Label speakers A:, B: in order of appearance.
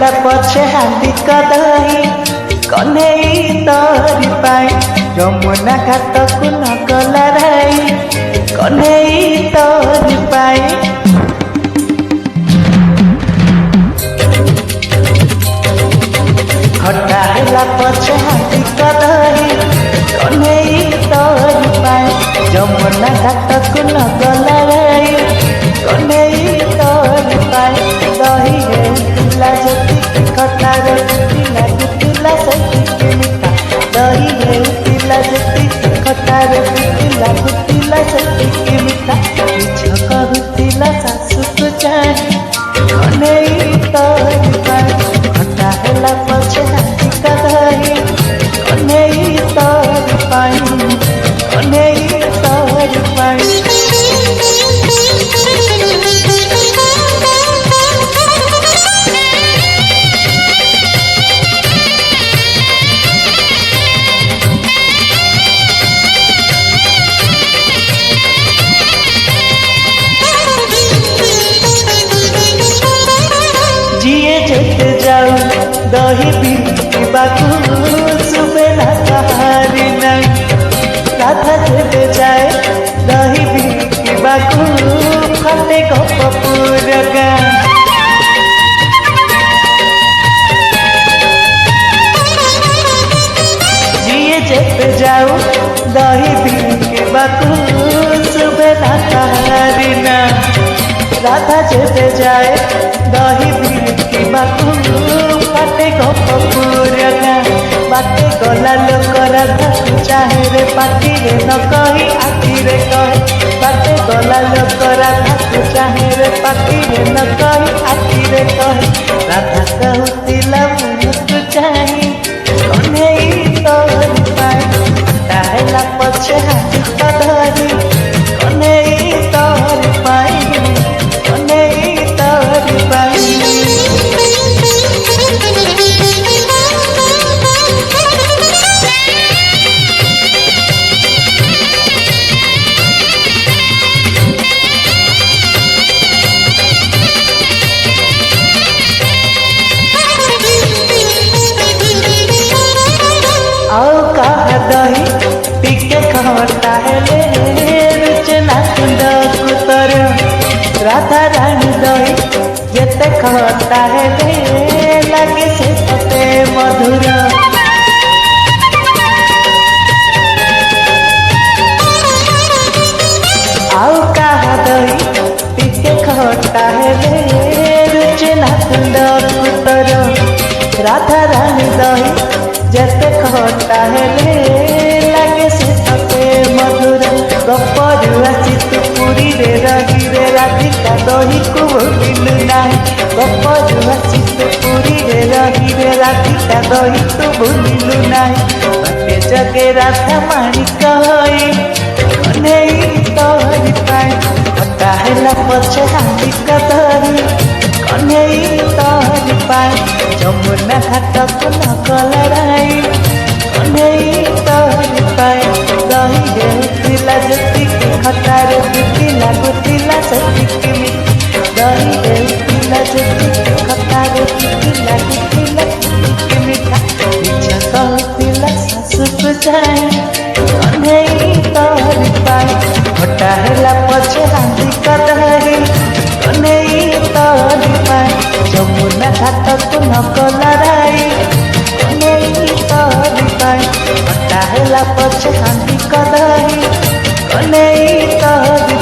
A: ହେଲା ପଛେ ହାଣ୍ଡି କଦହି କହ୍ନେଇ ତୋରି ପାଇଁ ଯମୁନା ଘାଟକୁ ନ ଗଲା ରାଇ କହ୍ନେଇ ତୋରି ପାଇଁ। ଖଟା ହେଲା ପଛେ ହାଣ୍ଡି କଦହି କହ୍ନେଇ ତୋରି ପାଇଁ ଯମୁନା ଘାଟକୁ ନ ଗଲା ରାଇ କହ୍ନେଇ ତୋରି ପାଇଁ। ଦହି ହେଉଥିଲା ଯେତିକି ଖଟାରେ ଗୁଟିଲା ଗୁଟିଲା ସେତିକି ମିଠା ଦହି ହେଉଥିଲା ଯେତିକି ଖଟାରେ ଗୁଟିଲା ଗୁଟିଲା ସେତିକି ମିଠା ମିଛ କହୁଥିଲା ଶାଶୁକୁ ଚାହିଁ କହ୍ନେଇ ତୋରି ପାଇଁ। ଖଟା ହେଲା ପଛେ ହାଣ୍ଡି କଦହି କହ୍ନେଇ ତୋରି ପାଇଁ କହ୍ନେଇ ତୋରି ପାଇଁ। जिए जेते जाऊ दही बिकिबाकू सुबेला कहारी नहीं राधा जेते जाए दही बिकिबाकू फटे गोपपुर गाँ। जिए जेते जाऊ दही बिकिबाकू सुबेला कहारी ना राधा जेते जाए दही बिकिबाकू बाटे गोपपुर गाँ। बाटे गला लोक राधाକୁ ଚାହେଁ रे ପାଟିରେ ନ କହି ଆଖିରେ କହେ ବାଟେ ଗଲା ଲୋକ ରାଧାକୁ ଚାହେଁ ରେ ପାଟିରେ ନ କହି ଆଖିରେ କହେ ରାଧା କହୁଥିଲା ମୁହଁକୁ ଚାହିଁ କହ୍ନେଇ ତୋରି ପାଇଁ। ଖଟା ହେଲା ପଛେ ହାଣ୍ଡି କଦହି କହ୍ନେଇ ତୋରି ପାଇଁ କହ୍ନେଇ ତୋରି ପାଇଁ। आओ कहा दही टिके खटा हेले रुचना कुंड कुतर राधा रानी दही जेते खटा हेले लगे से सते मधुर। आओ कहा दही टिके खटा हेले रुचना कुंड कुतर राधा रानी दही जेते खटा हेले लगे से सते मधुर। गपरू आसी तू पुरी रे रही रे राधिका दही को भूलिलु नाही गपरू आसी तू पुरी रे रही रे राधिका दही तू भूलिलु नाही। बाटे जगे राधा माणिक होई कह्नेई तोरी ପାଇଁ। खटा ହେଲା ପଛେ ହାଣ୍ଡି କଦହି कह्नेई तोरी ପାଇଁ ଯମୁନା ଘାଟକୁ ନ ଗଲା ରାଇ କହ୍ନେଇ ତୋରି ପାଇଁ। ଦହି ହେଉଥିଲା ଯେତିକି ଖଟାରେ ଗୁଟିଲା ଗୁଟିଲା ସେତିକି ମିଠା ଦହି ହେଉଥିଲା ଯେତିକି ଖଟାରେ ଗୁଟିଲା ଗୁଟିଲା ସେତିକି ମିଠା ମିଛ କହୁଥିଲା ଶାଶୁକୁ ଚାହିଁ କହ୍ନେଇ ତୋରି ପାଇଁ। ଖଟା ହେଲା ପଛେ ହାଣ୍ଡି କଦହି କହ୍ନେଇ ତୋରି ପାଇଁ ଯମୁନା ଘାଟକୁ ନ ଗଲା ରାଇ କହ୍ନେଇ ତୋରି ପାଇଁ। ଖଟା ହେଲା ପଛେ ହାଣ୍ଡି କଦହି କହ୍ନେଇ ତୋରି